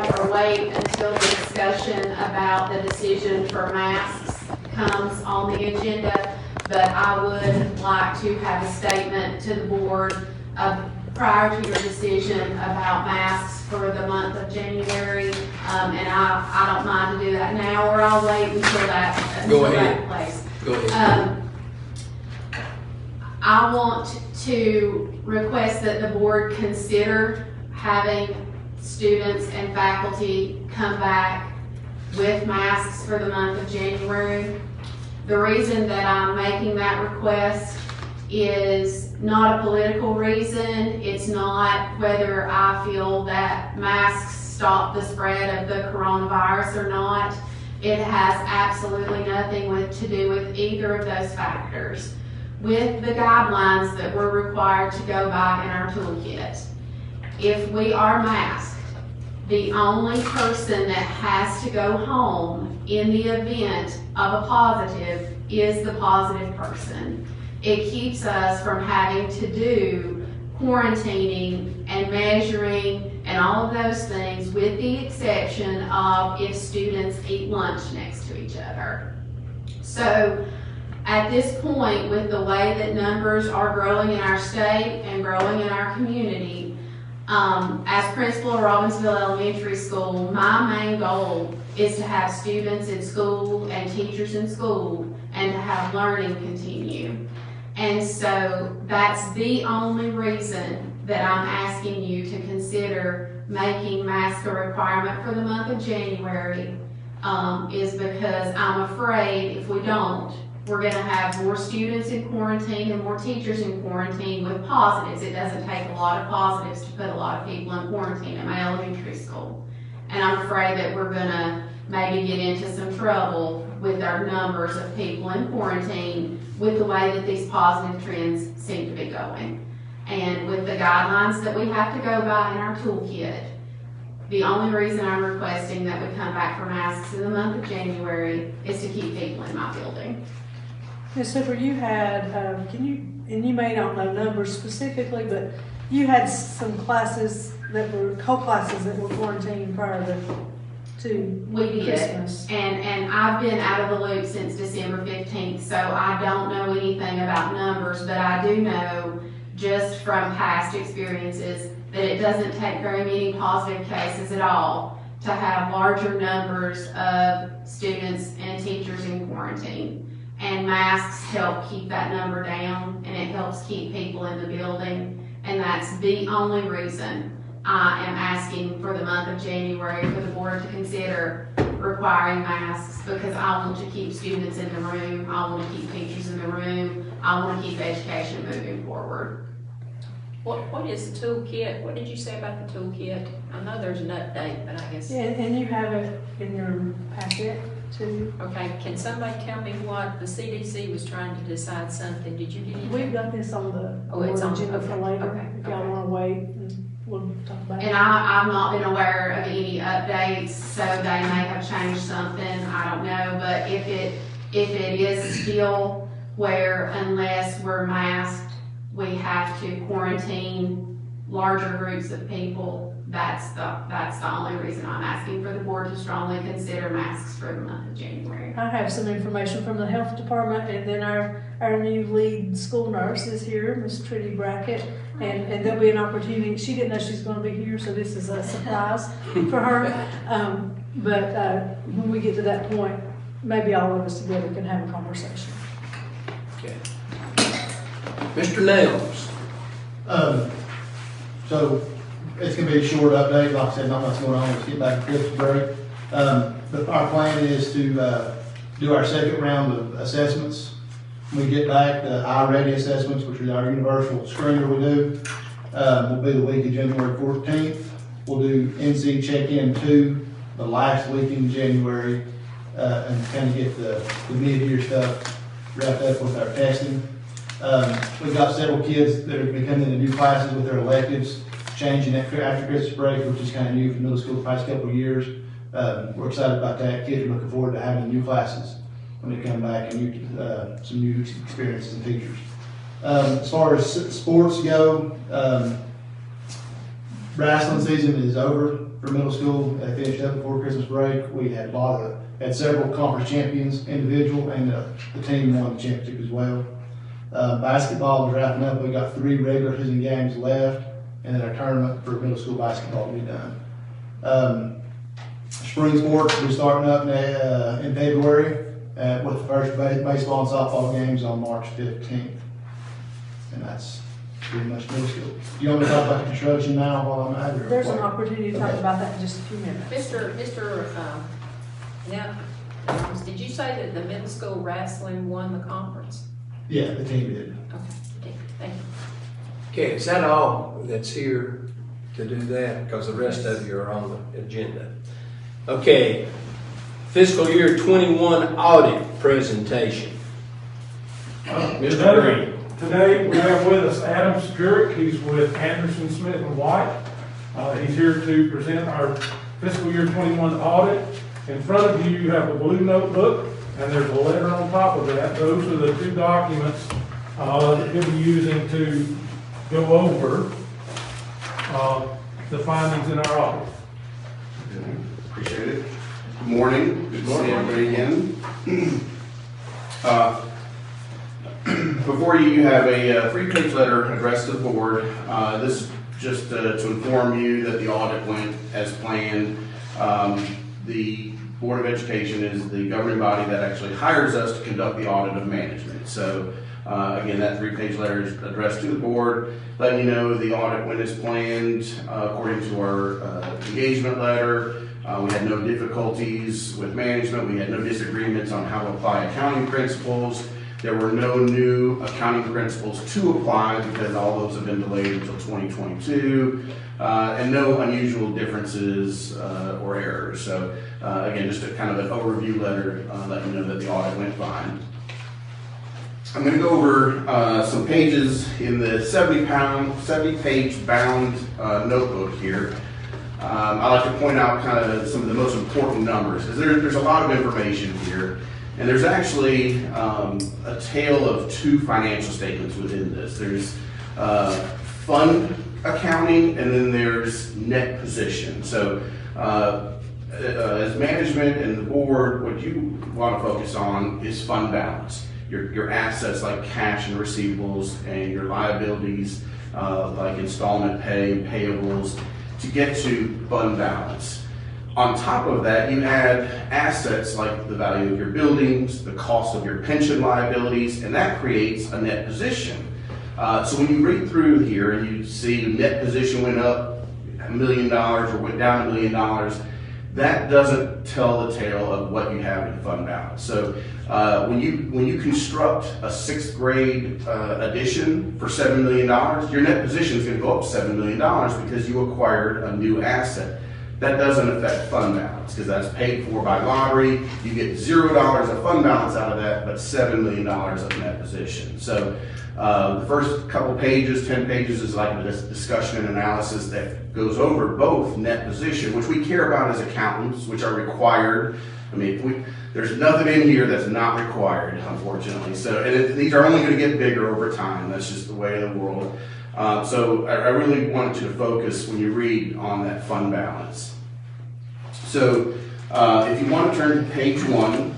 now or wait until the discussion about the decision for masks comes on the agenda, but I would like to have a statement to the board prior to your decision about masks for the month of January, and I don't mind to do that now, or I'll wait until that place. Go ahead. I want to request that the board consider having students and faculty come back with masks for the month of January. The reason that I'm making that request is not a political reason. It's not whether I feel that masks stop the spread of the coronavirus or not. It has absolutely nothing to do with either of those factors. With the guidelines that we're required to go by in our toolkit, if we are masked, the only person that has to go home in the event of a positive is the positive person. It keeps us from having to do quarantining and measuring and all of those things, with the exception of if students eat lunch next to each other. So at this point, with the way that numbers are growing in our state and growing in our community, as principal of Robbinsville Elementary School, my main goal is to have students in school and teachers in school and to have learning continue. And so that's the only reason that I'm asking you to consider making masks a requirement for the month of January, is because I'm afraid if we don't, we're going to have more students in quarantine and more teachers in quarantine with positives. It doesn't take a lot of positives to put a lot of people in quarantine at my elementary school. And I'm afraid that we're going to maybe get into some trouble with our numbers of people in quarantine with the way that these positive trends seem to be going. And with the guidelines that we have to go by in our toolkit, the only reason I'm requesting that we come back for masks in the month of January is to keep people in my building. Ms. Hooper, you had, and you may not know numbers specifically, but you had some classes that were, co-classes that were quarantined prior to Christmas. And I've been out of the loop since December 15th, so I don't know anything about numbers, but I do know just from past experiences that it doesn't take very many positive cases at all to have larger numbers of students and teachers in quarantine. And masks help keep that number down, and it helps keep people in the building. And that's the only reason I am asking for the month of January for the board to consider requiring masks, because I want to keep students in the room, I want to keep teachers in the room, I want to keep education moving forward. What is the toolkit? What did you say about the toolkit? I know there's an update, but I guess. Yeah, and you have it in your packet too. Okay, can somebody tell me what the CDC was trying to decide something? Did you get anything? We've got this on the it's on agenda for later. Okay. If y'all want to wait, and we'll talk about it. And I've not been aware of any updates, so they may have changed something, I don't know. But if it is still where unless we're masked, we have to quarantine larger groups of people, that's the only reason I'm asking for the board to strongly consider masks for the month of January. I have some information from the health department, and then our new lead school nurse is here, Miss Trudy Brackett, and there'll be an opportunity. She didn't know she's going to be here, so this is a surprise for her. But when we get to that point, maybe all of us together can have a conversation. Okay. Mr. Nails. So it's going to be a short update. Like I said, not much going on. Let's get back to Christmas break. But our plan is to do our second round of assessments. When we get back, the iReady assessments, which is our universal screener we do, will be the week of January 14th. We'll do NC check-in 2 the last week in January, and kind of get the mid-year stuff wrapped up with our testing. We've got several kids that are becoming the new classes with their electives, changing after Christmas break, which is kind of new for middle school the past couple of years. We're excited about that. Kids are looking forward to having new classes when they come back, and some new experiences and teachers. As far as sports go, wrestling season is over. for middle school. They finished up before Christmas break. We had had several conference champions, individual, and the team won the championship as well. Basketball is wrapping up. We got 3 regular season games left, and then our tournament for middle school basketball will be done. Spring sports will be starting up in February with the first baseball and softball games on March 15th. And that's pretty much middle school. You want me to talk about construction now while I'm at it? There's an opportunity to talk about that in just a few minutes. Now, did you say that the middle school wrestling won the conference? Yeah, the team did. Okay, thank you. Okay, is that all that's here to do that? Because the rest of you are on the agenda. Okay, fiscal year 21 audit presentation. Mr. Green. Today, we have with us Adam Stewart. He's with Anderson, Smith and White. He's here to present our fiscal year 21 audit. In front of you, you have a blue notebook, and there's a letter on top of that. Those are the 2 documents that you'll be using to go over the findings in our audit. Appreciate it. Good morning. Good to see everybody again. Before you, you have a 3-page letter addressed to the board. This is just to inform you that the audit went as planned. The Board of Education is the governing body that actually hires us to conduct the audit of management. So again, that 3-page letter is addressed to the board, letting you know the audit went as planned according to our engagement letter. We had no difficulties with management. We had no disagreements on how to apply accounting principles. There were no new accounting principles to apply because all those have been delayed until 2022, and no unusual differences or errors. So again, just a kind of an overview letter letting you know that the audit went fine. I'm going to go over some pages in the 70-page bound notebook here. I like to point out kind of some of the most important numbers because there's a lot of information here. And there's actually a tale of 2 financial statements within this. There's fund accounting and then there's net position. So as management and the board, what you want to focus on is fund balance. Your assets like cash and receivables and your liabilities like installment pay, payables to get to fund balance. On top of that, you add assets like the value of your buildings, the cost of your pension liabilities, and that creates a net position. So when you read through here and you see the net position went up $1 million or went down $1 million, that doesn't tell the tale of what you have in fund balance. So when you construct a 6th grade addition for $7 million, your net position is going to go up $7 million because you acquired a new asset. That doesn't affect fund balance because that's paid for by lottery. You get $0 of fund balance out of that, but $7 million of net position. So the first couple pages, 10 pages, is like a discussion and analysis that goes over both net position, which we care about as accountants, which are required. I mean, there's nothing in here that's not required, unfortunately. So, and these are only going to get bigger over time. That's just the way of the world. So I really wanted you to focus when you read on that fund balance. So if you want to turn to page 1,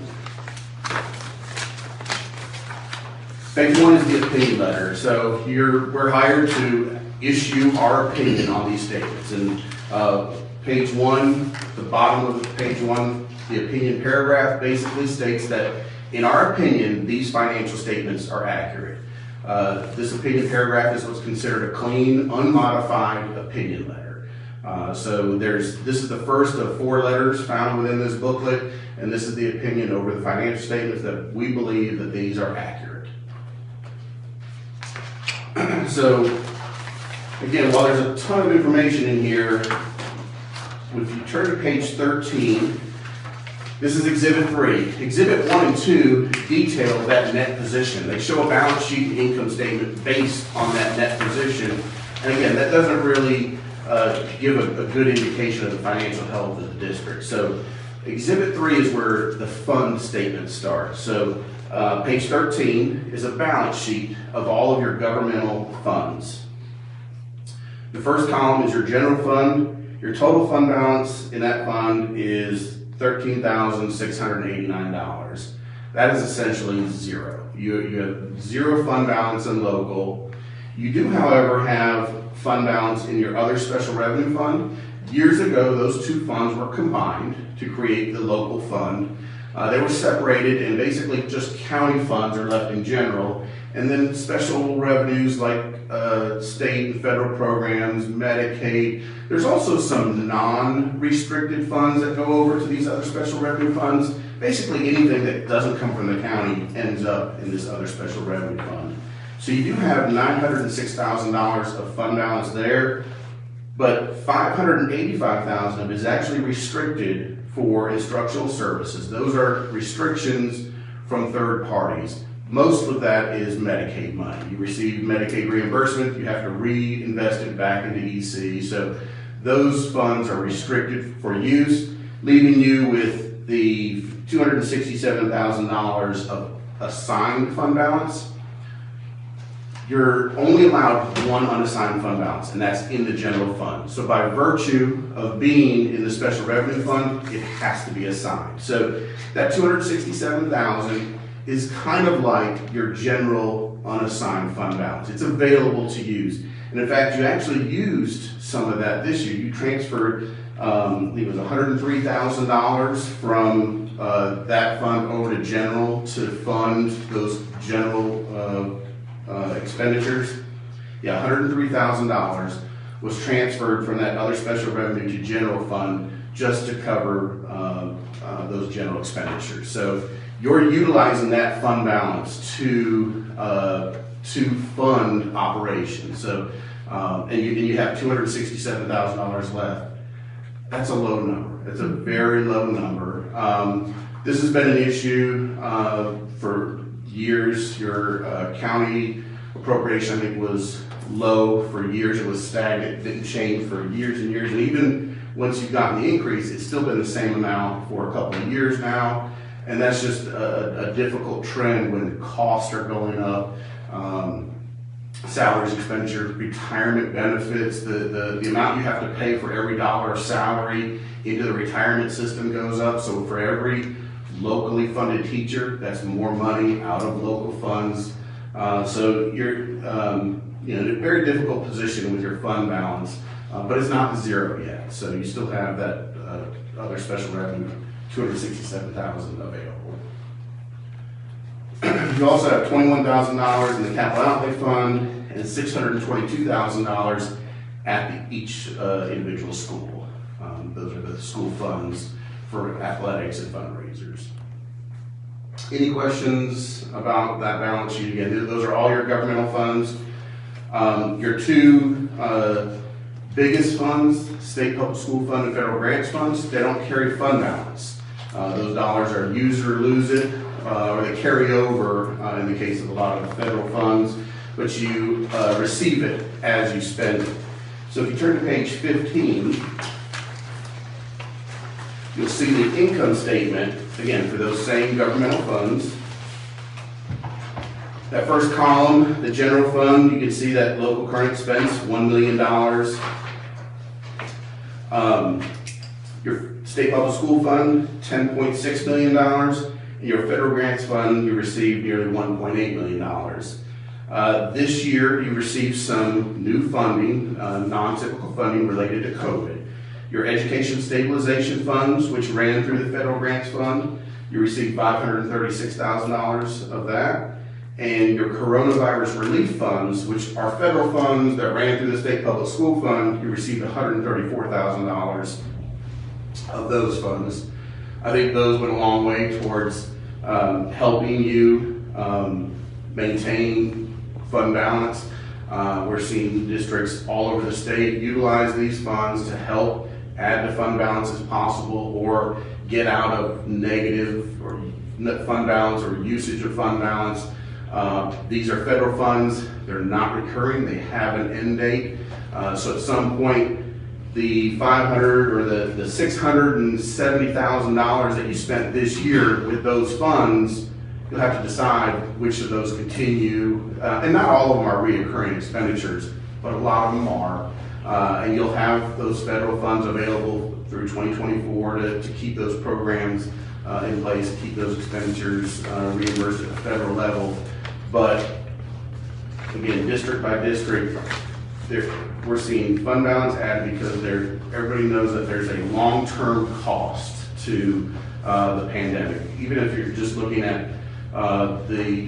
page 1 is the opinion letter. So we're hired to issue our opinion on these statements. And page 1, the bottom of page 1, the opinion paragraph basically states that in our opinion, these financial statements are accurate. This opinion paragraph is what's considered a clean, unmodified opinion letter. So this is the first of 4 letters found within this booklet, and this is the opinion over the financial statements that we believe that these are accurate. So again, while there's a ton of information in here, if you turn to page 13, this is Exhibit 3. Exhibit 1 and 2 detail that net position. They show a balance sheet and income statement based on that net position. And again, that doesn't really give a good indication of the financial health of the district. So Exhibit 3 is where the fund statement starts. So page 13 is a balance sheet of all of your governmental funds. The first column is your general fund. Your total fund balance in that fund is $13,689. That is essentially zero. You have zero fund balance in local. You do, however, have fund balance in your other special revenue fund. Years ago, those two funds were combined to create the local fund. They were separated, and basically just county funds are left in general, and then special revenues like state and federal programs, Medicaid. There's also some non-restricted funds that go over to these other special revenue funds. Basically anything that doesn't come from the county ends up in this other special revenue fund. So you do have $906,000 of fund balance there, but $585,000 of it is actually restricted for instructional services. Those are restrictions from third parties. Most of that is Medicaid money. You receive Medicaid reimbursement, you have to reinvest it back into EC. So those funds are restricted for use, leaving you with the $267,000 of assigned fund balance. You're only allowed one unassigned fund balance, and that's in the general fund. So by virtue of being in the special revenue fund, it has to be assigned. So that $267,000 is kind of like your general unassigned fund balance. It's available to use. And in fact, you actually used some of that this year. You transferred, I think it was $103,000 from that fund over to general to fund those general expenditures. Yeah, $103,000 was transferred from that other special revenue to general fund just to cover those general expenditures. So you're utilizing that fund balance to fund operations. So and you have $267,000 left. That's a low number. It's a very low number. This has been an issue for years. Your county appropriation, I think, was low for years. It was stagnant, didn't change for years and years. And even once you've gotten the increase, it's still been the same amount for a couple of years now. And that's just a difficult trend when costs are going up. Salaries, expenditures, retirement benefits, the amount you have to pay for every dollar of salary into the retirement system goes up. So for every locally funded teacher, that's more money out of local funds. So you're in a very difficult position with your fund balance, but it's not zero yet. So you still have that other special revenue, $267,000 available. You also have $21,000 in the capital outlay fund and $622,000 at each individual school. Those are the school funds for athletics and fundraisers. Any questions about that balance sheet? Again, those are all your governmental funds. Your two biggest funds, state public school fund and federal grants funds, they don't carry fund balance. Those dollars are use it or lose it, or they carry over in the case of a lot of federal funds, but you receive it as you spend it. So if you turn to page 15, you'll see the income statement, again, for those same governmental funds. That first column, the general fund, you can see that local current expense, $1 million. Your state public school fund, $10.6 million. And your federal grants fund, you received nearly $1.8 million. This year, you received some new funding, non-typical funding related to COVID. Your education stabilization funds, which ran through the federal grants fund, you received $536,000 of that. And your coronavirus relief funds, which are federal funds that ran through the state public school fund, you received $134,000 of those funds. I think those went a long way towards helping you maintain fund balance. We're seeing districts all over the state utilize these funds to help add to fund balance as possible or get out of negative or fund balance or usage of fund balance. These are federal funds. They're not recurring. They have an end date. So at some point, the $500 or the $670,000 that you spent this year with those funds, you'll have to decide which of those continue. And not all of them are reoccurring expenditures, but a lot of them are. And you'll have those federal funds available through 2024 to keep those programs in place, keep those expenditures reimbursed at the federal level. But again, district by district, we're seeing fund balance added because everybody knows that there's a long-term cost to the pandemic. Even if you're just looking at the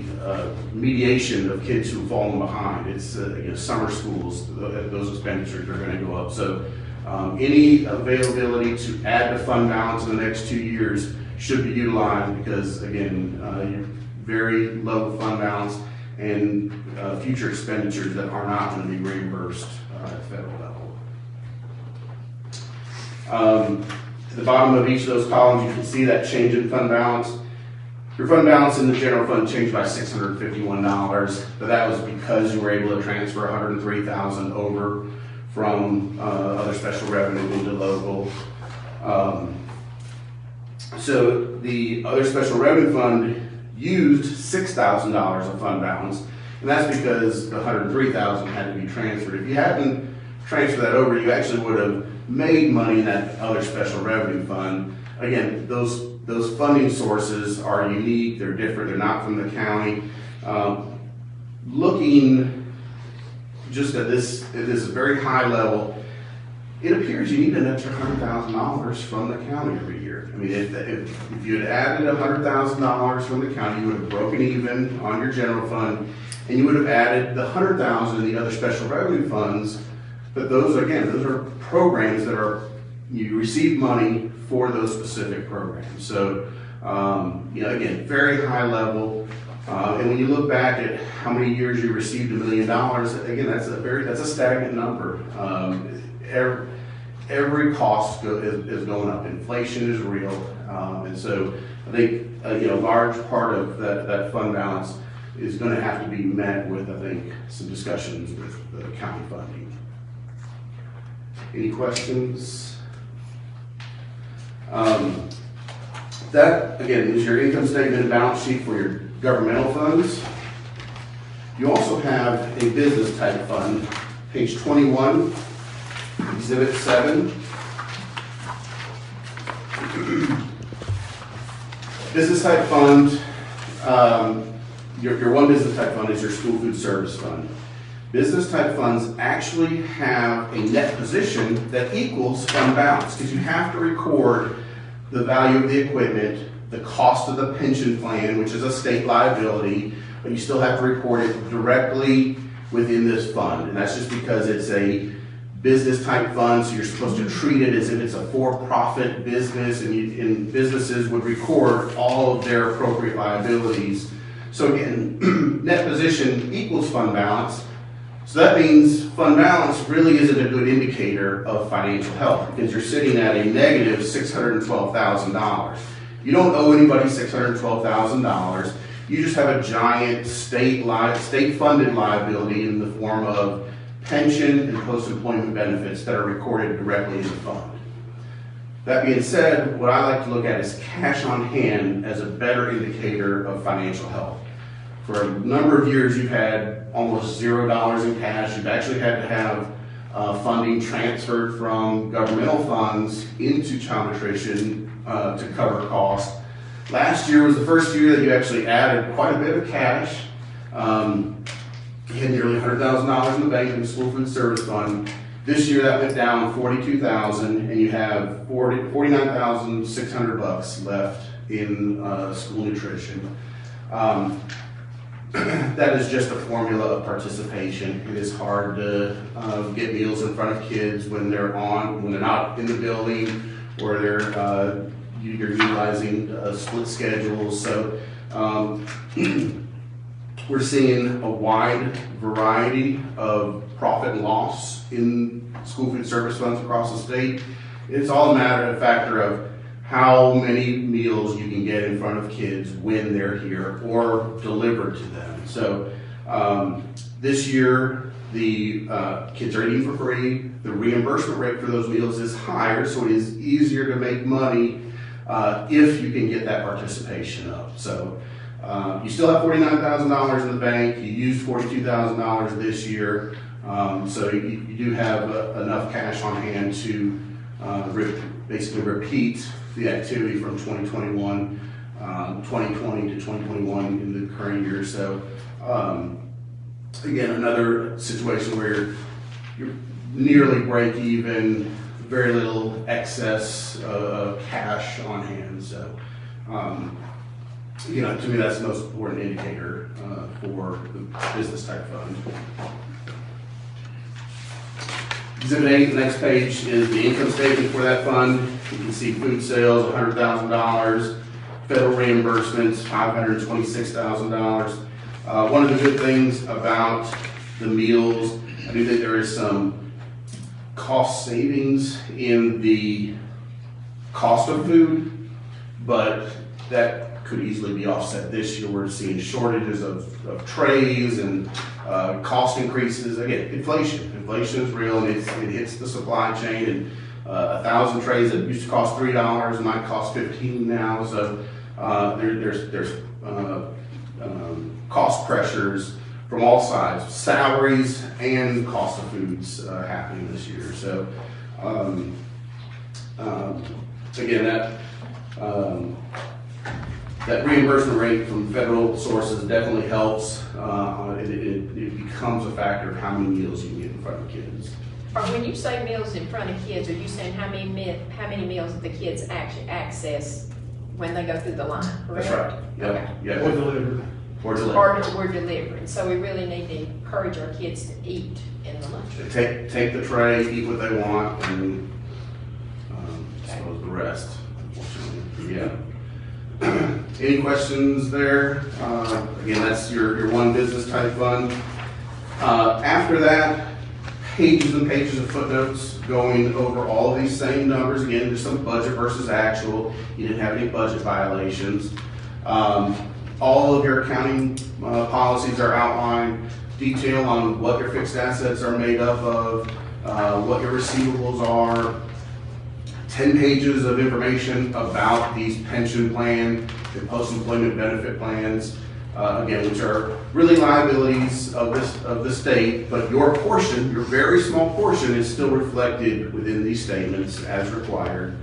mediation of kids who've fallen behind, it's summer schools, those expenditures are going to go up. So any availability to add to fund balance in the next 2 years should be utilized because, again, you're very low fund balance and future expenditures that are not going to be reimbursed at the federal level. At the bottom of each of those columns, you can see that change in fund balance. Your fund balance in the general fund changed by $651, but that was because you were able to transfer $103,000 over from other special revenue into local. So the other special revenue fund used $6,000 of fund balance, and that's because the $103,000 had to be transferred. If you hadn't transferred that over, you actually would have made money in that other special revenue fund. Again, those funding sources are unique, they're different, they're not from the county. Looking just at this very high level, it appears you need an extra $100,000 from the county every year. I mean, if you had added $100,000 from the county, you would have broken even on your general fund, and you would have added the $100,000 in the other special revenue funds. But those are programs that you receive money for those specific programs. So, again, very high level. And when you look back at how many years you received $1 million, again, that's a stagnant number. Every cost is going up. Inflation is real, and so I think a large part of that fund balance is going to have to be met with, I think, some discussions with the county funding. Any questions? That, again, is your income statement and balance sheet for your governmental funds. You also have a business type fund, page 21, Exhibit 7. Business type fund, your one business type fund is your school food service fund. Business type funds actually have a net position that equals fund balance because you have to record the value of the equipment, the cost of the pension plan, which is a state liability, but you still have to report it directly within this fund. And that's just because it's a business type fund, so you're supposed to treat it as if it's a for-profit business, and businesses would record all of their appropriate liabilities. So again, net position equals fund balance. So that means fund balance really isn't a good indicator of financial health because you're sitting at a negative $612,000. You don't owe anybody $612,000. You just have a giant state-funded liability in the form of pension and post-employment benefits that are recorded directly in the fund. That being said, what I like to look at is cash on hand as a better indicator of financial health. For a number of years, you've had almost $0 in cash. You've actually had to have funding transferred from governmental funds into child nutrition to cover costs. Last year was the first year that you actually added quite a bit of cash. You had nearly $100,000 in the bank in the school food service fund. This year that went down $42,000, and you have $49,600 left in school nutrition. That is just a formula of participation. It is hard to get meals in front of kids when they're not in the building, or you're utilizing split schedules. So we're seeing a wide variety of profit and loss in school food service funds across the state. It's all a factor of how many meals you can get in front of kids when they're here or delivered to them. So this year, the kids are eating for free. The reimbursement rate for those meals is higher, so it is easier to make money if you can get that participation up. So you still have $49,000 in the bank. You used $42,000 this year. So you do have enough cash on hand to basically repeat the activity from 2021, 2020 to 2021 in the current year. So again, another situation where you're nearly break even, very little excess cash on hand. So to me, that's the most important indicator for the business type fund. Exhibit 8, the next page, is the income statement for that fund. You can see food sales, $100,000, federal reimbursements, $526,000. One of the good things about the meals, I do think there is some cost savings in the cost of food, but that could easily be offset this year. We're seeing shortages of trays and cost increases. Again, inflation is real, and it hits the supply chain, and 1,000 trays that used to cost $3 might cost $15 now. So there's cost pressures from all sides, salaries and cost of foods happening this year. So again, that reimbursement rate from federal sources definitely helps. It becomes a factor of how many meals you can get in front of kids. Or when you say meals in front of kids, are you saying how many meals the kids actually access when they go through the line, correct? That's right. Yep. Okay. Yep. Or delivered. Or delivered. Or we're delivering. So we really need to encourage our kids to eat in the lunch. Take the tray, eat what they want, and suppose the rest, unfortunately. Yeah. Any questions there? Again, that's your one business type fund. After that, pages and pages of footnotes going over all of these same numbers. Again, there's some budget versus actual. You didn't have any budget violations. All of your accounting policies are outlined, detail on what your fixed assets are made up of, what your receivables are, 10 pages of information about these pension plan and post-employment benefit plans, again, which are really liabilities of the state, but your portion, your very small portion, is still reflected within these statements as required.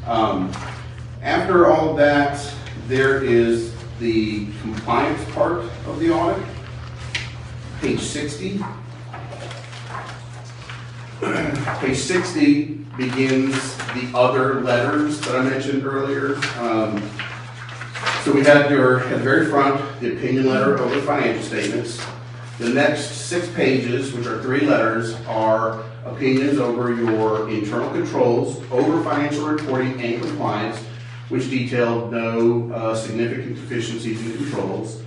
After all of that, there is the compliance part of the audit, page 60. Page 60 begins the other letters that I mentioned earlier. So we had at the very front, the opinion letter over the financial statements. The next 6 pages, which are 3 letters, are opinions over your internal controls, over financial reporting and compliance, which detailed no significant deficiencies in controls.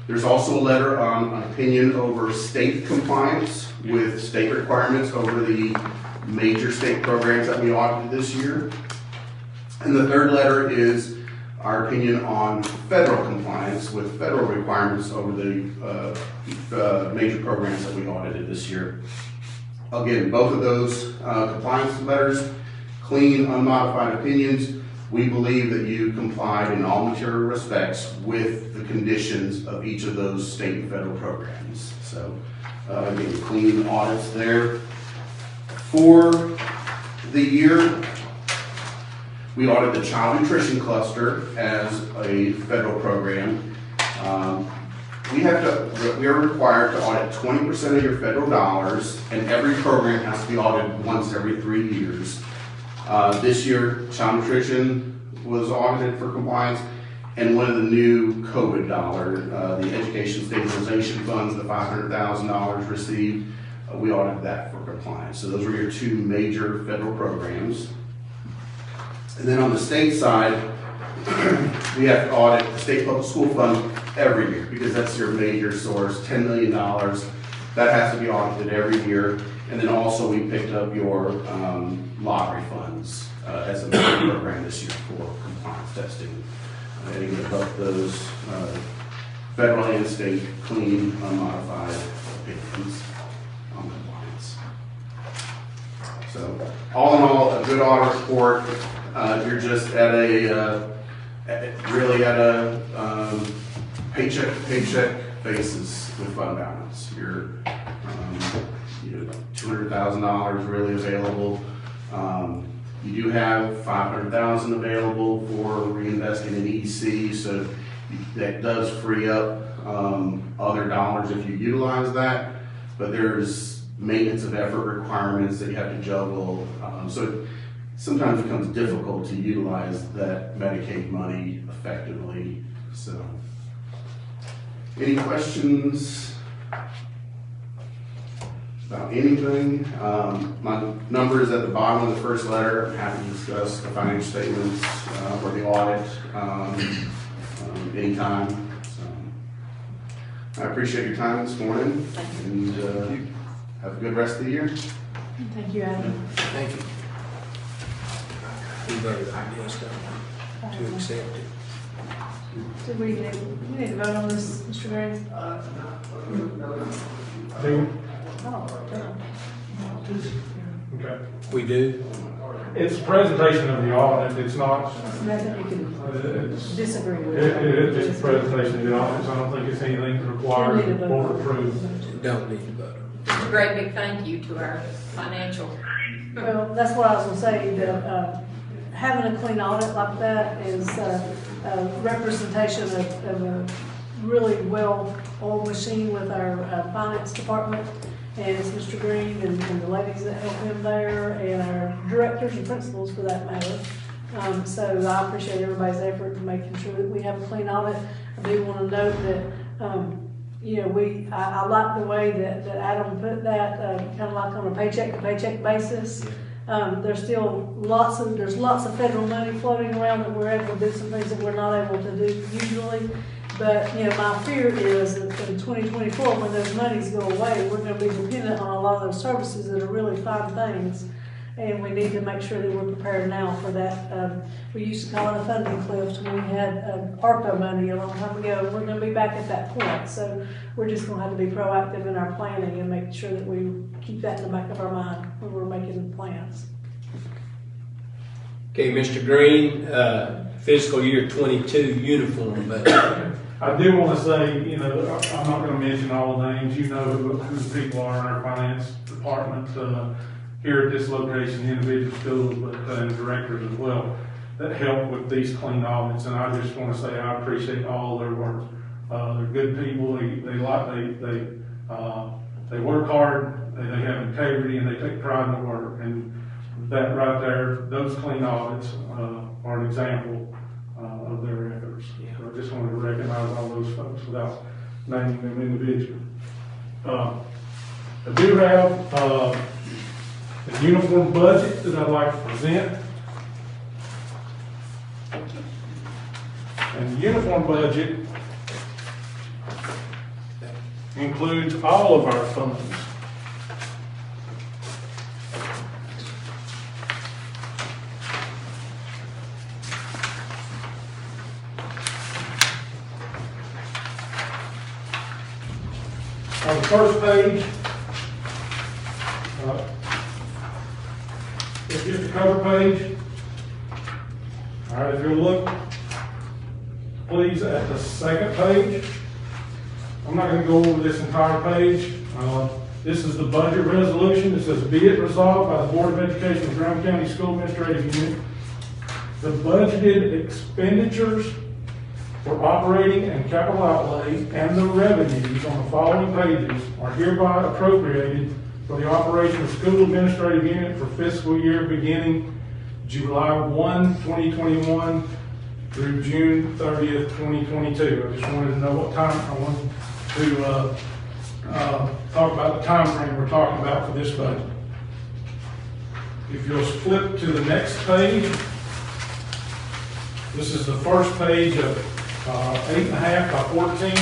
There's also a letter on an opinion over state compliance with state requirements over the major state programs that we audited this year. And the third letter is our opinion on federal compliance with federal requirements over the major programs that we audited this year. Again, both of those compliance letters, clean, unmodified opinions. We believe that you complied in all material respects with the conditions of each of those state and federal programs. So again, clean audits there. For the year, we audited the Child Nutrition Cluster as a federal program. We are required to audit 20% of your federal dollars, and every program has to be audited once every 3 years. This year, Child Nutrition was audited for compliance, and one of the new COVID dollar, the Education Stabilization Funds, the $500,000 received, we audited that for compliance. So those were your 2 major federal programs. And then on the state side, we have to audit the State Public School Fund every year because that's your major source, $10 million. That has to be audited every year. And then also we picked up your lottery funds as a major program this year for compliance testing. And again, both those federal and state clean, unmodified opinions on compliance. So all in all, a good audit report. You're just at a paycheck to paycheck basis with fund balance. $200,000 really available. You do have $500,000 available for reinvesting in EC, so that does free up other dollars if you utilize that. But there's maintenance of effort requirements that you have to juggle, so it sometimes becomes difficult to utilize that Medicaid money effectively. So, any questions about anything? My number is at the bottom of the first letter. I'm happy to discuss the financial statements or the audit anytime. So, I appreciate your time this morning, and have a good rest of the year. Thank you, Adam. Thank you. We voted, I guess, to accept it. Do we need to vote on this, Mr. Green? Okay. We do? It's a presentation of the audit, it's not, There's nothing you can it's, disagree with. it's just a presentation of the audit, so I don't think it's anything that requires board approval. Don't need to vote on it. Just a great big thank you to our financial. Well, that's what I was gonna say, that, having a clean audit like that is a representation of a really well-oiled machine with our finance department. And it's Mr. Green and the ladies that help him there, and our directors and principals for that matter. So I appreciate everybody's effort in making sure that we have a clean audit. I do want to note that, you know, I like the way that Adam put that, kind of like on a paycheck-to-paycheck basis. There's still lots of federal money floating around that we're able to do some things that we're not able to do usually. But, you know, my fear is that in 2024, when those monies go away, we're going to be dependent on a lot of those services that are really fine things. And we need to make sure that we're prepared now for that. We used to call it a funding cliff when we had ARPA money a long time ago. We're going to be back at that point. So we're just going to have to be proactive in our planning and make sure that we keep that in the back of our mind when we're making plans. Okay, Mr. Green, fiscal year 22 uniform budget. I do want to say, you know, I'm not going to mention all the names. You know who the people are in our finance department here at this location, individual schools, but and directors as well, that help with these clean audits. And I just want to say I appreciate all their work. They're good people. They work hard. They have integrity, and they take pride in their work. And that right there, those clean audits are an example of their efforts. So I just wanted to recognize all those folks without naming them individually. I do have a uniform budget that I'd like to present. And the uniform budget includes all of our funds. On the first page, it's just a cover page. All right, if you'll look, please, at the second page. I'm not going to go over this entire page. This is the budget resolution. It says, be it resolved by the Board of Education of Graham County School Administrative Unit, the budgeted expenditures for operating and capital outlay and the revenues on the following pages are hereby appropriated for the operation of School Administrative Unit for fiscal year beginning July 1, 2021 through June 30th, 2022. I just wanted to know what time I wanted to talk about the time frame we're talking about for this budget. If you'll flip to the next page, this is the first page of 8.5 by 14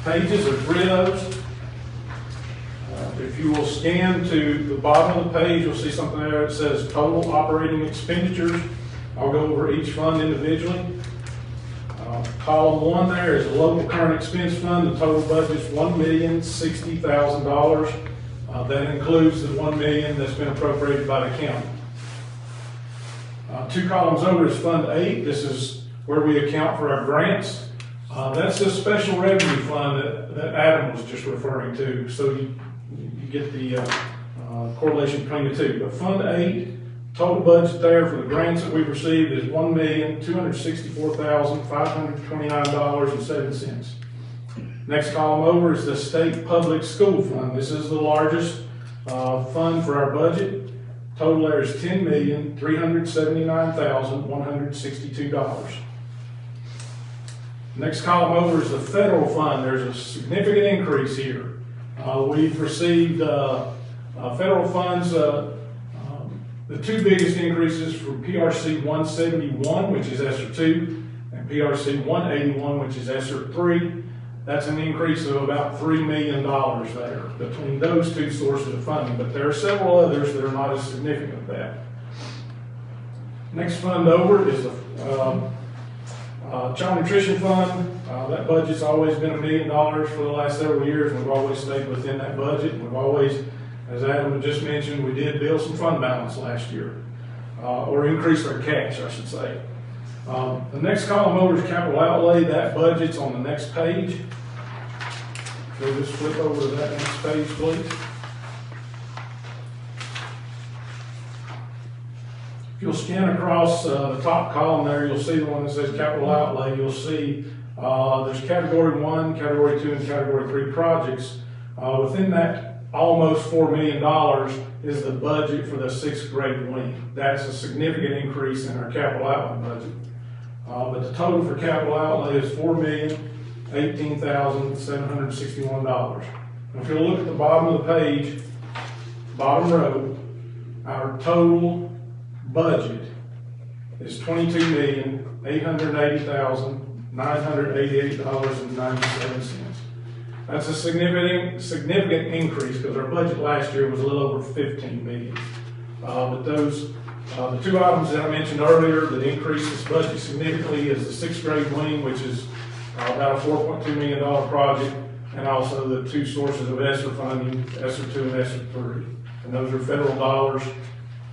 pages of three of those. If you will scan to the bottom of the page, you'll see something there that says total operating expenditures. I'll go over each fund individually. Column 1 there is the local current expense fund. The total budget is $1,060,000. That includes the $1 million that's been appropriated by the county. 2 columns over is Fund 8. This is where we account for our grants. That's the special revenue fund that Adam was just referring to. So you get the correlation between the two. But Fund 8, total budget there for the grants that we've received is $1,264,529.07. Next column over is the State Public School Fund. This is the largest fund for our budget. Total there is $10,379,162. Next column over is the federal fund. There's a significant increase here. We've received federal funds, the two biggest increases from PRC 171, which is ESSER 2, and PRC 181, which is ESSER 3. That's an increase of about $3 million there between those two sources of funding, but there are several others that are not as significant as that. Next fund over is the Child Nutrition Fund. That budget's always been $1 million for the last several years. We've always stayed within that budget. We've always, as Adam just mentioned, we did build some fund balance last year, or increase our cash, I should say. The next column over is capital outlay. That budget's on the next page. We'll just flip over to that next page, please. If you'll scan across the top column there, you'll see the one that says capital outlay. You'll see there's category 1, category 2, and category 3 projects. Within that almost $4 million is the budget for the 6th grade wing. That's a significant increase in our capital outlay budget. But the total for capital outlay is $4,018,761. If you look at the bottom of the page, bottom row, our total budget is $22,880,988.97. That's a significant increase because our budget last year was a little over $15 million. But those the two items that I mentioned earlier that increase this budget significantly is the 6th grade wing, which is about a $4.2 million project, and also the two sources of ESSER funding, ESSER 2 and ESSER 3. And those are federal dollars,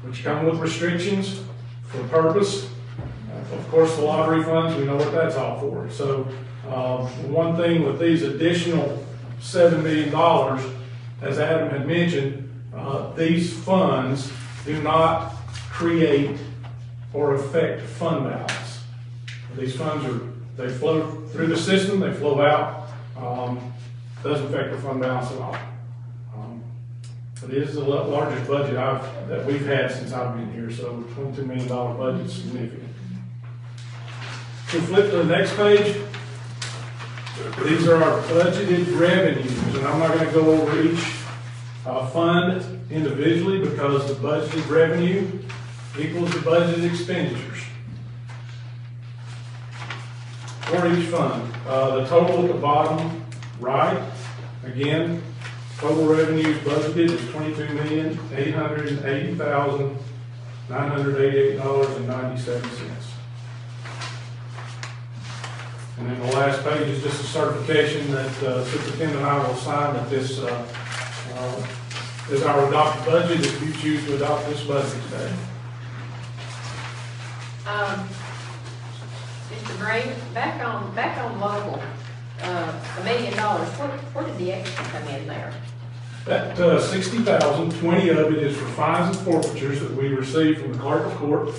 which come with restrictions for purpose. Of course, the lottery funds, we know what that's all for. So one thing with these additional $7 million, as Adam had mentioned, these funds do not create or affect fund balance. These funds they flow through the system, they flow out, doesn't affect the fund balance at all. But it is the largest budget that we've had since I've been here, so $22 million budget is significant. If we flip to the next page, these are our budgeted revenues, and I'm not going to go over each fund individually because the budgeted revenue equals the budgeted expenditures for each fund. The total at the bottom right, again, total revenues budgeted is $22,880,988.97. And then the last page is just a certification that Superintendent and I will sign that this is our adopted budget if you choose to adopt this budget today. Mr. Gray, back on local, $1 million, where did the extra come in there? That $60,000, 20 of it is for fines and forfeitures that we receive from the clerk of court,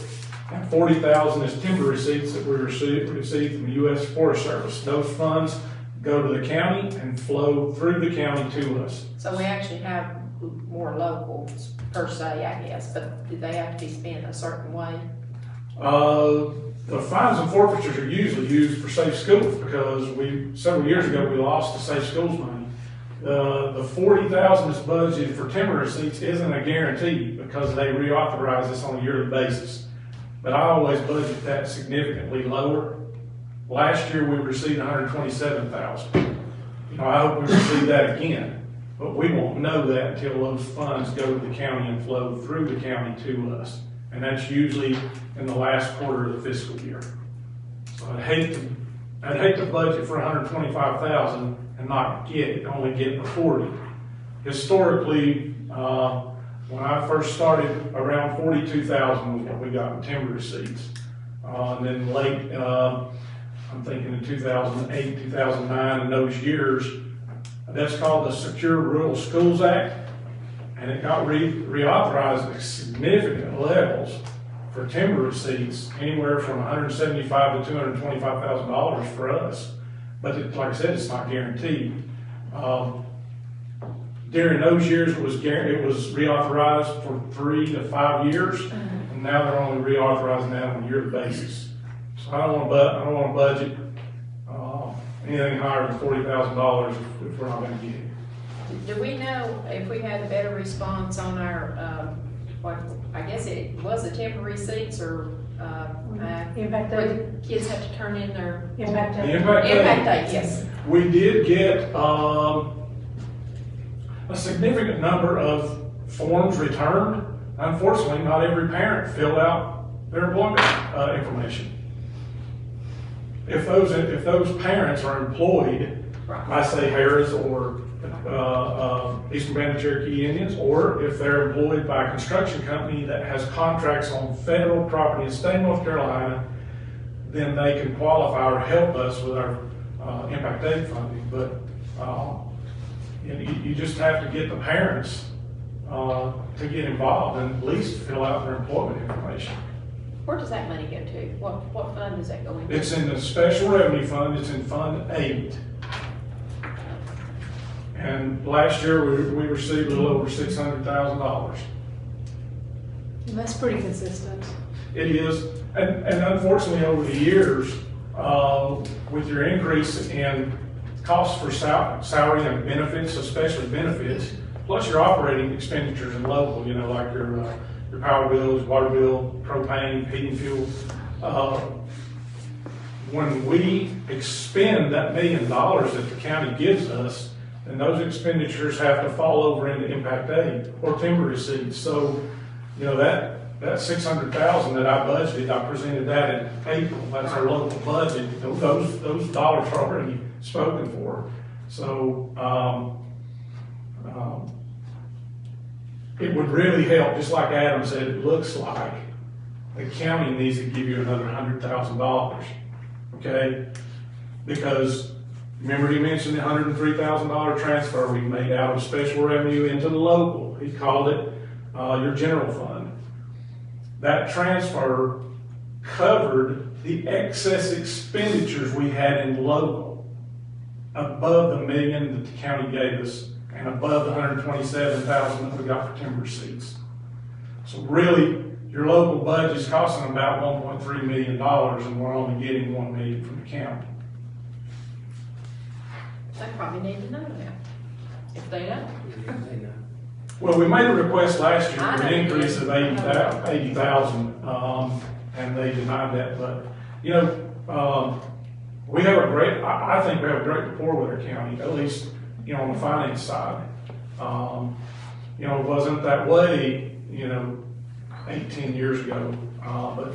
and $40,000 is timber receipts that we receive from the U.S. Forest Service. Those funds go to the county and flow through the county to us. So we actually have more locals per se, I guess, but do they have to be spent a certain way? The fines and forfeitures are usually used for safe schools because several years ago we lost the safe schools money. The $40,000 that's budgeted for timber receipts isn't a guarantee because they reauthorize this on a yearly basis. But I always budget that significantly lower. Last year we received $127,000. I hope we receive that again, but we won't know that until those funds go to the county and flow through the county to us. And that's usually in the last quarter of the fiscal year. So I'd hate to budget for $125,000 and not only get the 40. Historically, when I first started, around $42,000 was what we got in timber receipts. And then late, I'm thinking in 2008, 2009, in those years, That's called the Secure Rural Schools Act, and it got reauthorized at significant levels for timber receipts, anywhere from $175,000 to $225,000 for us. But like I said, it's not guaranteed. During those years, it was reauthorized for 3 to 5 years, and now they're only reauthorizing that on a yearly basis. So I don't want to budget anything higher than $40,000 if we're not going to get it. Do we know if we had a better response on our, what, I guess it was the timber receipts or, Impact where aid. the kids have to turn in their Impact The aid. impact impact aid, yes. We did get a significant number of forms returned. Unfortunately, not every parent filled out their employment information. If those parents are employed by, say, Harris or Eastern Band of Cherokee Indians, or if they're employed by a construction company that has contracts on federal property in the state of North Carolina, then they can qualify or help us with our impact aid funding. But you just have to get the parents to get involved and at least fill out their employment information. Where does that money go to? What fund does that go into? It's in the Special Revenue Fund. It's in Fund 8. And last year, we received a little over $600,000. That's pretty consistent. It is, and unfortunately, over the years, with your increase in costs for salary and benefits, especially benefits, plus your operating expenditures in local, you know, like your power bills, water bill, propane, heating fuel. When we expend that $1 million that the county gives us, then those expenditures have to fall over into impact aid or timber receipts. So, you know, that $600,000 that I budgeted, I presented that in April. That's our local budget. Those dollars are already spoken for. So, it would really help, just like Adam said, it looks like the county needs to give you another $100,000, okay? Because remember he mentioned the $103,000 transfer we made out of special revenue into the local. He called it your general fund. That transfer covered the excess expenditures we had in local above the $1 million that the county gave us and above the $127,000 that we got for timber receipts. So really, your local budget is costing about $1.3 million, and we're only getting $1 million from the county. They probably need to know that, if they don't. Well, we made a request last year I for know an you increase did. of 80,000, and they denied that. But you know, we have a great. I think we have a great rapport with our county, at least you know on the finance side. You know, it wasn't that way, you know, 18 years ago. But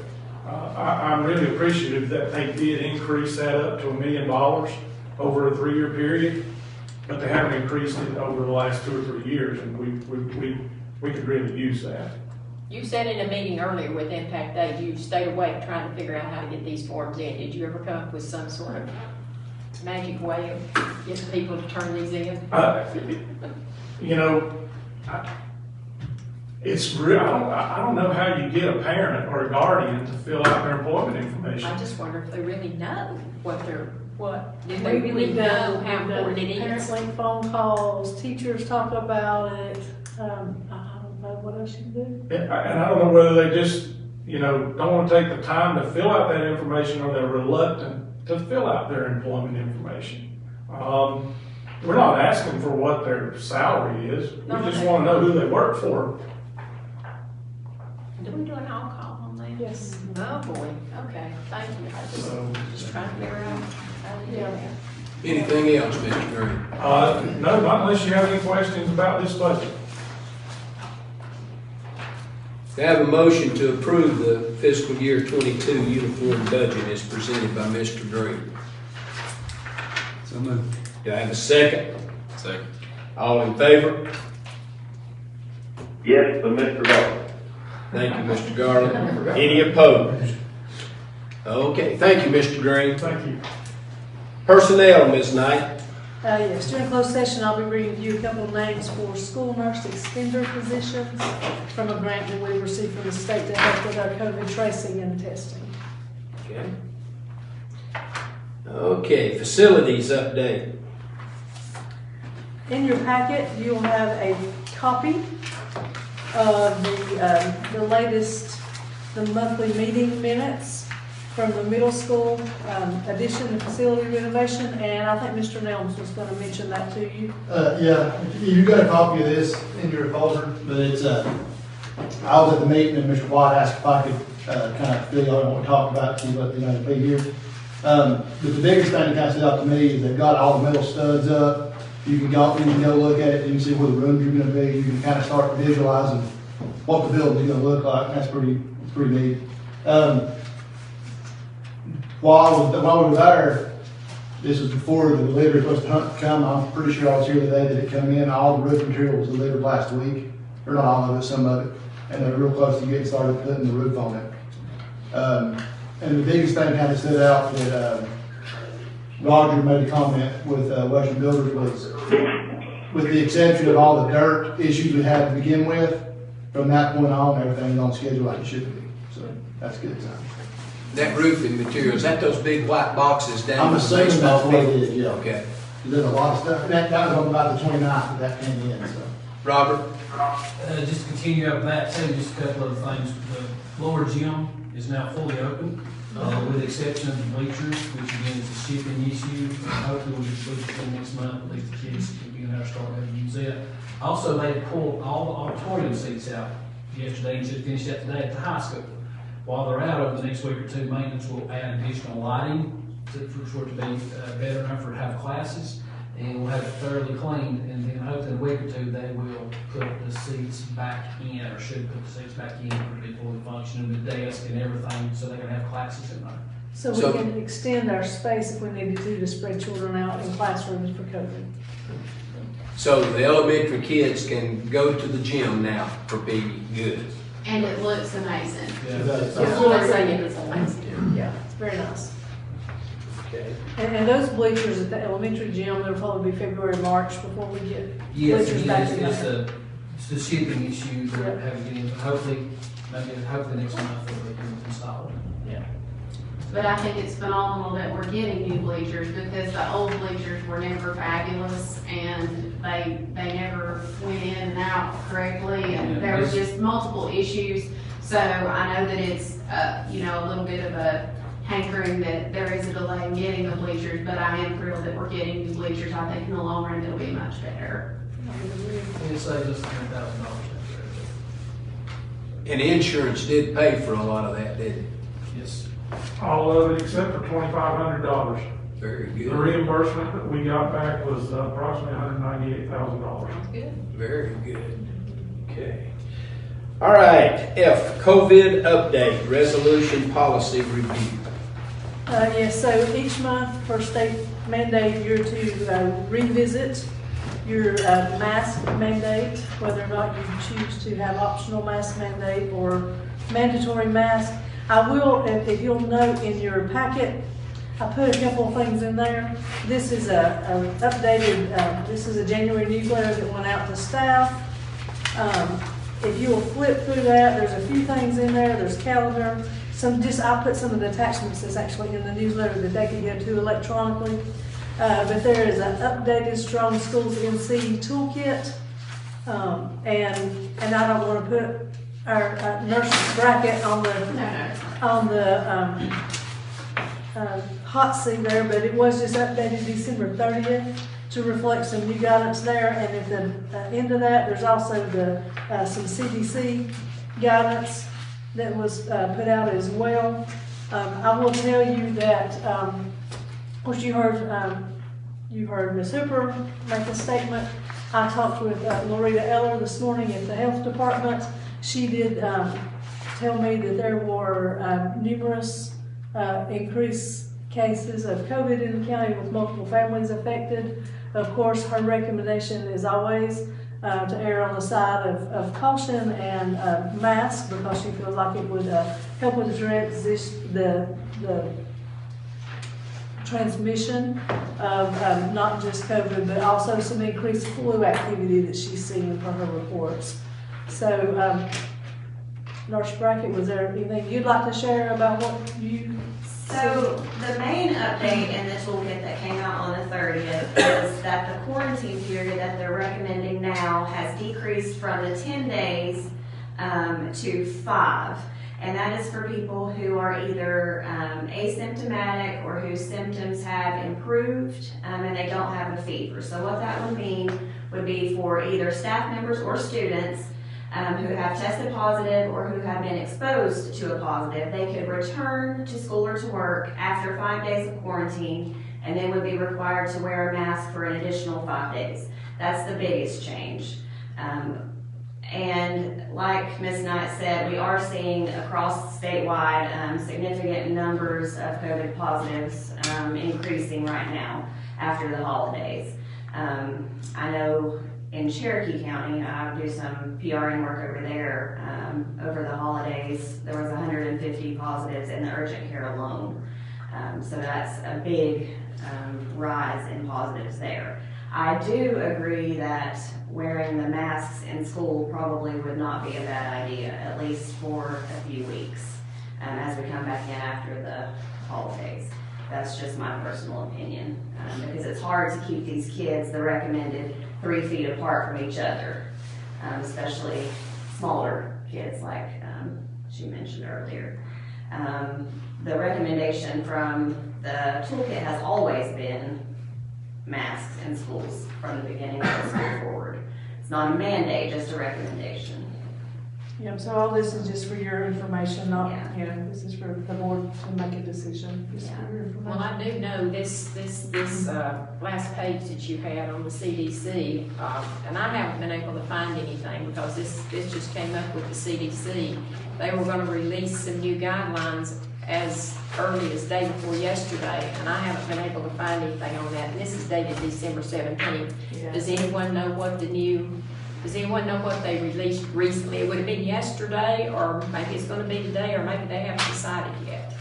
I'm really appreciative that they did increase that up to $1 million over a 3-year period. But they haven't increased it over the last 2 or 3 years, and we could really use that. You said in a meeting earlier with Impact Aid, you stayed awake trying to figure out how to get these forms in. Did you ever come up with some sort of magic way of getting people to turn these in? You know, it's real. I don't know how you get a parent or a guardian to fill out their employment information. I just wonder if they really know do they really know how important it Parents is? make phone calls, teachers talk about it. I don't know what else you do. And I don't know whether they just, you know, don't want to take the time to fill out that information, or they're reluctant to fill out their employment information. We're not asking for what their salary is. We just want to know who they work for. Do we do an all-call on that? Yes. Oh, boy. Okay, thank you. I So, just trying to figure out how to do that. Anything else, Mr. Green? no, not unless you have any questions about this budget. I have a motion to approve the fiscal year 22 uniform budget as presented by Mr. Green. So moved. Do I have a second? Second. All in favor? Yes, but Mr. Garland. Thank you, Mr. Garland. Any opposed? Okay, thank you, Mr. Green. Thank you. Personnel, Ms. Knight. Yes, during closed session, I'll be reading to you a couple of names for school nurse extender positions from a grant that we received from the state to help with our COVID tracing and testing. Okay. Okay, facilities update. In your packet, you'll have a copy of the latest, the monthly meeting minutes from the middle school addition and facility renovation, and I think Mr. Nelms was going to mention that to you. Yeah, you got a copy of this in your folder, but it's, I was at the meeting and Mr. White asked if I could, kind of fill y'all in what we talked about, see what, be here. But the biggest thing that kind of stood out to me is they've got all the metal studs up. You can go look at it, you can see where the rooms are gonna be, you can kind of start visualizing what the building's gonna look like, and that's pretty neat. While we were there, this was before the delivery was supposed to come, I'm pretty sure I was here the day that it came in, all the roof material was delivered last week, or not all of it, some of it, and they're real close to getting started putting the roof on it. And the biggest thing kind of stood out that, Roger made a comment with, Western Builders was, with the exception of all the dirt issues we had to begin with, from that point on, everything's on schedule like it should be, so that's a good sign. That roofing material, is that those big white boxes down? I'm assuming that's what it is, yeah. Okay. There's a lot of stuff, that was on about the 29th that came in, so. Robert? Just to continue up that too, just a couple of things. The lower gym is now fully open, with the exception of the bleachers, which again is a shipping issue. Hopefully we'll get bleachers in next month, at least the kids can get out start to use it. Also, they pulled all the auditorium seats out yesterday and should finish that today at the high school. While they're out over the next week or two, maintenance will add additional lighting for it to be better enough for to have classes. And we'll have it thoroughly cleaned, and then hopefully in a week or two, they will put the seats back in, or should put the seats back in for it to be fully functioning, the desk and everything, so they can have classes in there. So we can extend our space if we needed to spread children out in classrooms for COVID. So the elementary kids can go to the gym now for being good. And it looks amazing. Yeah. Yeah. I'm saying it is amazing. Yeah, it's very nice. Okay. And those bleachers at the elementary gym, they'll probably be February, March before we get Yes, bleachers back in it's there. it's the shipping issue that we're having to get in, but hopefully next month they'll be installed. Yeah. But I think it's phenomenal that we're getting new bleachers because the old bleachers were never fabulous and they never went in and out correctly and there was just multiple issues. So I know that it's, a little bit of a hankering that there is a delay in getting the bleachers, but I am thrilled that we're getting new bleachers. I think in the long run it'll be much better. And it saves us $10,000. And insurance did pay for a lot of that, didn't it? Yes. All of it except for $2,500. Very The good. reimbursement that we got back was approximately $198,000. That's good. Very good. Okay. All right, F, COVID update, resolution policy review. Yes, so each month for state mandate, you're to revisit your mask mandate, whether or not you choose to have optional mask mandate or mandatory mask. I will, if you'll note in your packet, I put a couple of things in there. This is a updated, this is a January newsletter that went out to staff. If you'll flip through that, there's a few things in there. There's calendar. I put some of the attachments that's actually in the newsletter that they can go to electronically. But there is an updated Strong Schools NC toolkit. And I don't want to put our nurse bracket on the hot seat there, but it was just updated December 30th to reflect some new guidance there. And at the end of that, there's also some CDC guidance that was put out as well. I will tell you that, of course, you heard Ms. Hooper make a statement. I talked with Loretta Eller this morning at the health department. She did tell me that there were numerous increased cases of COVID in the county with multiple families affected. Of course, her recommendation is always to err on the side of caution and mask, because she feels like it would help with the transmission of not just COVID, but also some increased flu activity that she's seeing from her reports. So, Nurse Brackett, was there anything you'd like to share about what you? So the main update in the toolkit that came out on the 30th is that the quarantine period that they're recommending now has decreased from the 10 days to 5. And that is for people who are either asymptomatic or whose symptoms have improved and they don't have a fever. So what that would mean would be for either staff members or students who have tested positive or who have been exposed to a positive, they could return to school or to work after 5 days of quarantine and then would be required to wear a mask for an additional 5 days. That's the biggest change. And like Ms. Knight said, we are seeing across statewide significant numbers of COVID positives increasing right now after the holidays. I know in Cherokee County, I do some PRN work over there. Over the holidays, there was 150 positives in the urgent care alone. So that's a big rise in positives there. I do agree that wearing the masks in school probably would not be a bad idea, at least for a few weeks, as we come back in after the holidays. That's just my personal opinion, because it's hard to keep these kids the recommended 3 feet apart from each other, especially smaller kids like she mentioned earlier. The recommendation from the toolkit has always been masks in schools from the beginning of the school forward. It's not a mandate, just a recommendation. Yeah, so all this is just for your information, not, Yeah. you know, this is for the board to make a decision. Just for your information. Well, I do know this last page that you had on the CDC, and I haven't been able to find anything because this just came up with the CDC. They were gonna release some new guidelines as early as day before yesterday, and I haven't been able to find anything on that. And this is dated December 17th. Yeah. Does anyone know what they released recently? It would have been yesterday, or maybe it's gonna be today, or maybe they haven't decided yet.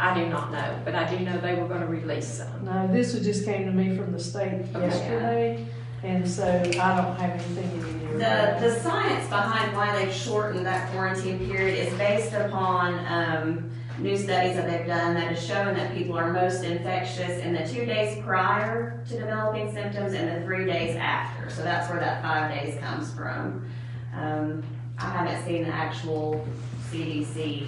I do not know, but I do know they were gonna release some. No, this one just came to me from the state yesterday, and so I don't have anything in here. The science behind why they've shortened that quarantine period is based upon new studies that they've done that have shown that people are most infectious in the 2 days prior to developing symptoms and the 3 days after. So that's where that 5 days comes from. I haven't seen the actual CDC,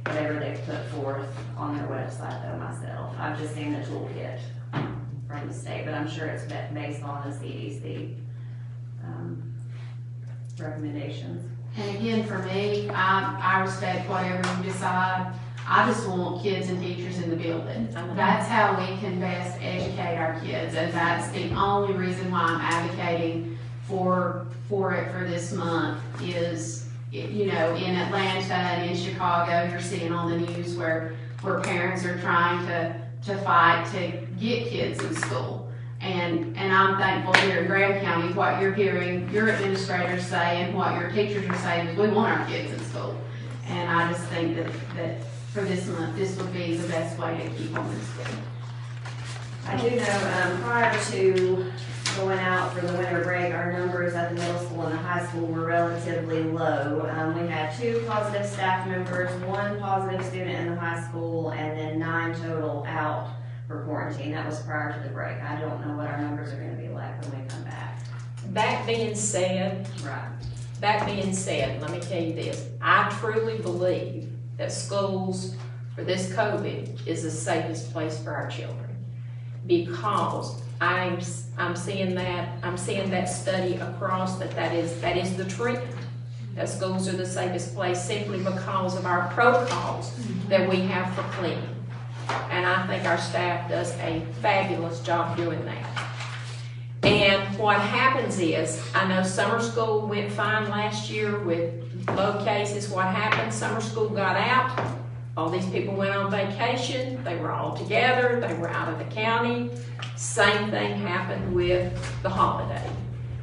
whatever they've put forth on their website though myself. I've just seen the toolkit from the state, but I'm sure it's based on the CDC recommendations. And again, for me, I respect whatever you decide. I just want kids and teachers in the building. That's how we can best educate our kids, and that's the only reason why I'm advocating for it for this month is, you know, in Atlanta and in Chicago, you're seeing on the news where parents are trying to fight to get kids in school. And I'm thankful here in Graham County, what you're hearing your administrators say and what your teachers are saying is we want our kids in school. And I just think that for this month, this would be the best way to keep them in school. I do know prior to going out for the winter break, our numbers at the middle school and the high school were relatively low. We had 2 positive staff members, 1 positive student in the high school, and then 9 total out for quarantine. That was prior to the break. I don't know what our numbers are going to be like when we come back. That being said, let me tell you this. I truly believe that schools for this COVID is the safest place for our children, because I'm seeing that study across that is the trend. That schools are the safest place simply because of our protocols that we have for cleaning. And I think our staff does a fabulous job doing that. And what happens is, I know summer school went fine last year with low cases. What happened? Summer school got out. All these people went on vacation. They were all together. They were out of the county. Same thing happened with the holiday.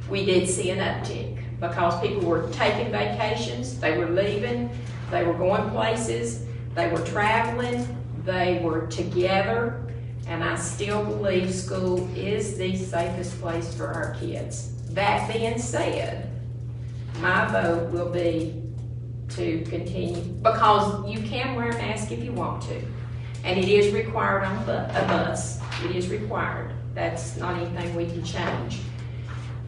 We did see an uptick because people were taking vacations. They were leaving. They were going places. They were traveling. They were together. And I still believe school is the safest place for our kids. That being said, my vote will be to continue, because you can wear a mask if you want to. And it is required on a bus. It is required. That's not anything we can change.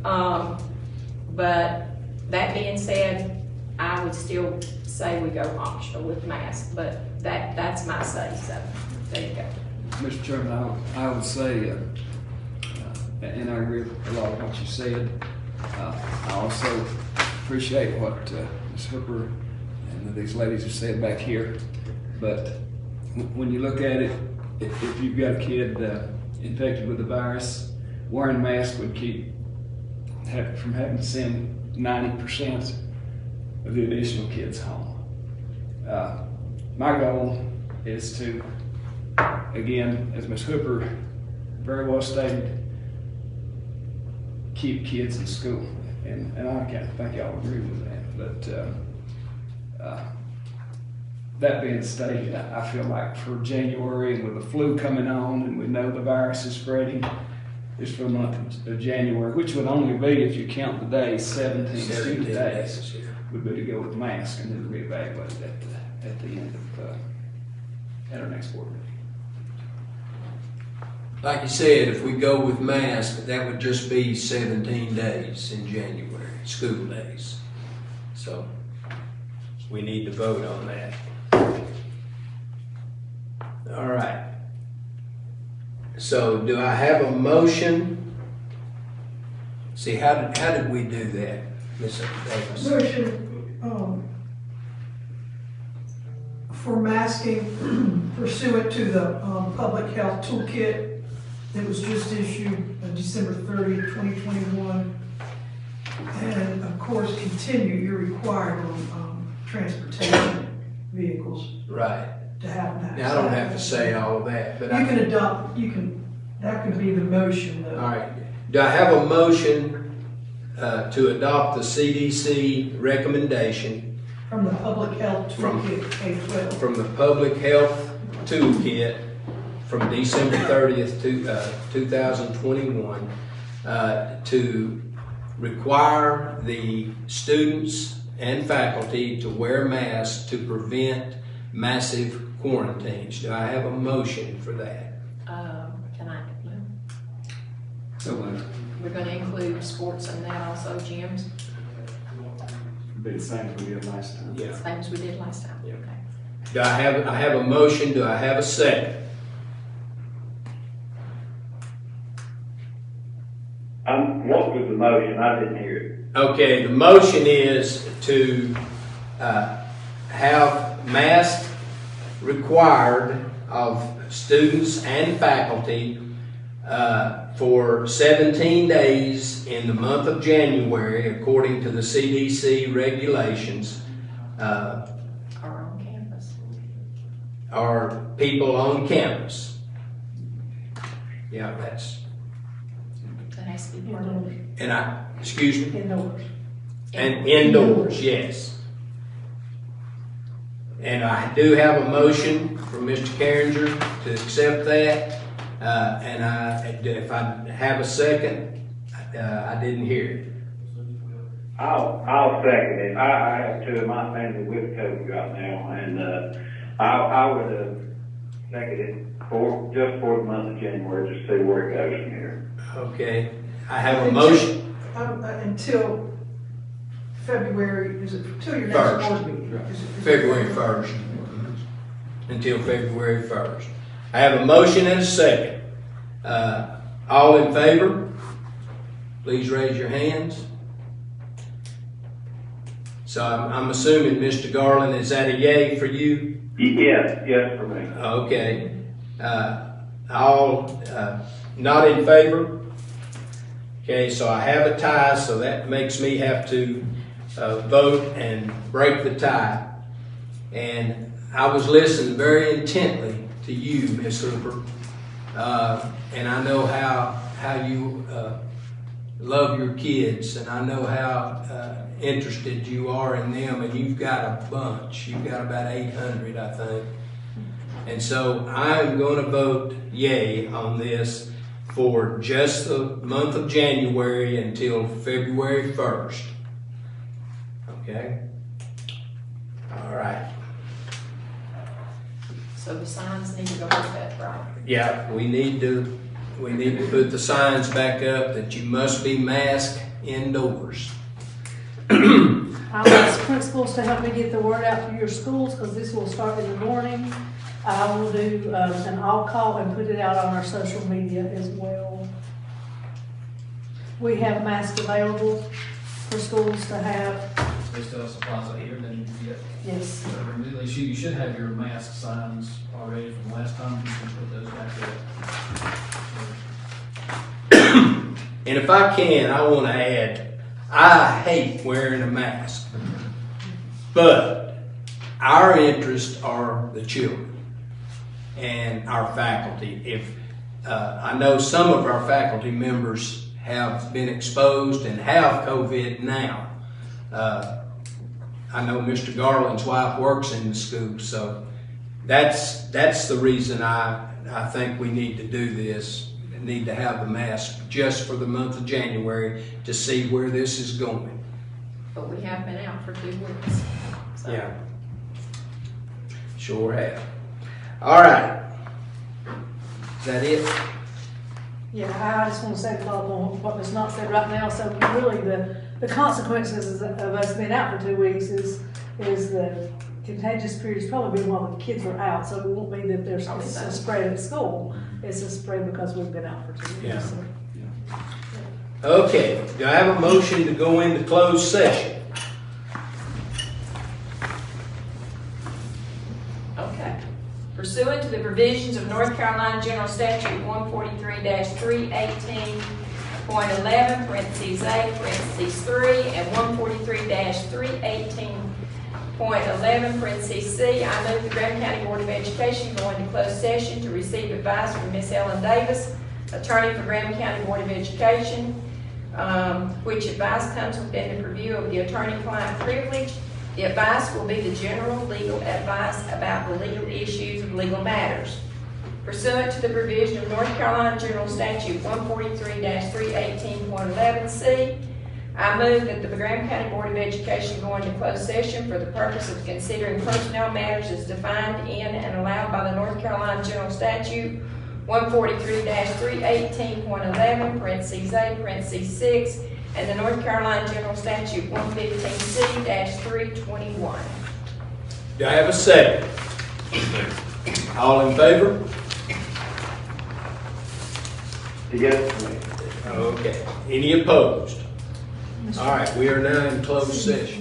But that being said, I would still say we go optional with masks, but that's my say, so there you go. Mr. Chairman, I would say, and I agree with a lot of what you said. I also appreciate what Ms. Hooper and these ladies have said back here. But when you look at it, if you've got a kid infected with the virus, wearing a mask would keep from having to send 90% of the additional kids home. My goal is to, again, as Ms. Hooper very well stated, keep kids in school. And I think y'all agree with that. But that being stated, I feel like for January, and with the flu coming on, and we know the virus is spreading, just for the month of January, which would only be, if you count the days, 17 student days, would be to go with mask and then reevaluate at the end of at our next board meeting. Like you said, if we go with mask, that would just be 17 days in January, school days. So we need to vote on that. All right. So do I have a motion? See, how did we do that, Ms. Davis? Motion for masking pursuant to the public health toolkit that was just issued December 30, 2021. And of course, continue, you're required on transportation vehicles Right. to have masks. Now, I don't have to say all of that, but You can adopt, that could be the motion though. All right. Do I have a motion to adopt the CDC recommendation From the public health toolkit, K-12. from the Public Health Toolkit from December 30th, 2021, to require the students and faculty to wear masks to prevent massive quarantines? Do I have a motion for that? Can I, So we're gonna include sports in that also, gyms, be the same as we did last time. Yeah. same as we did last time, Yeah. okay? Do I have a motion? Do I have a second? What was the motion? I didn't hear it. Okay, the motion is to have masks required of students and faculty for 17 days in the month of January, according to the CDC regulations, Or on campus. are people on campus. Yeah, That has to be part of it. and excuse me? Indoors. And indoors, yes. And I do have a motion from Mr. Carringer to accept that. If I have a second, I didn't hear it. I'll second it. I have two of my family with COVID right now, and I would second it just for the month of January, just see where it goes from here. Okay, I have a motion. Until February, is it until your next First. board meeting? Is it- February 1st. Until February 1st. I have a motion and a second. All in favor? Please raise your hands. So I'm assuming, Mr. Garland, is that a yay for you? Yes for me. Okay. All not in favor? Okay, so I have a tie, so that makes me have to vote and break the tie. And I was listening very intently to you, Ms. Hooper, and I know how you love your kids, and I know how interested you are in them, and you've got a bunch. You've got about 800, I think. And so I'm going to vote yay on this for just the month of January until February 1st. Okay? All right. So the signs need to go with that, right? Yeah, we need to put the signs back up that you must be masked indoors. I'll ask principals to help me get the word out to your schools, because this will start in the morning. I will do an all-call and put it out on our social media as well. We have masks available for schools to have. They still have supplies out here, then you get, Yes. at least you should have your mask signs already from last time, you can put those back up. And if I can, I want to add, I hate wearing a mask. But our interests are the children and our faculty. If I know some of our faculty members have been exposed and have COVID now. I know Mr. Garland's wife works in the school, so that's the reason I think we need to do this. We need to have the mask just for the month of January to see where this is going. But we have been out for 2 weeks. So. Yeah. Sure have. All right. Is that it? Yeah, I just want to say to follow on what was not said right now. So really the consequences of us being out for 2 weeks is the contagious period has probably been while the kids are out. So it won't be that there's a spread at school. It's a spread because we've been out for 2 weeks. Yeah. So. Okay. Do I have a motion to go into closed session? Okay. Pursuant to the provisions of North Carolina General Statute 143-318.11, parentheses A, parentheses 3, and 143-318.11, parentheses C, I move the Graham County Board of Education go into closed session to receive advice from Ms. Ellen Davis, attorney for Graham County Board of Education, which advice comes within the purview of the attorney-client privilege. The advice will be the general legal advice about the legal issues of legal matters. Pursuant to the provision of North Carolina General Statute 143-318.11c, I move that the Graham County Board of Education go into closed session for the purpose of considering personnel matters as defined in and allowed by the North Carolina General Statute 143-318.11, parentheses A, parentheses 6, and the North Carolina General Statute 115C-321. Do I have a second? All in favor? Yes. Okay. Any opposed? All right, we are now in closed session.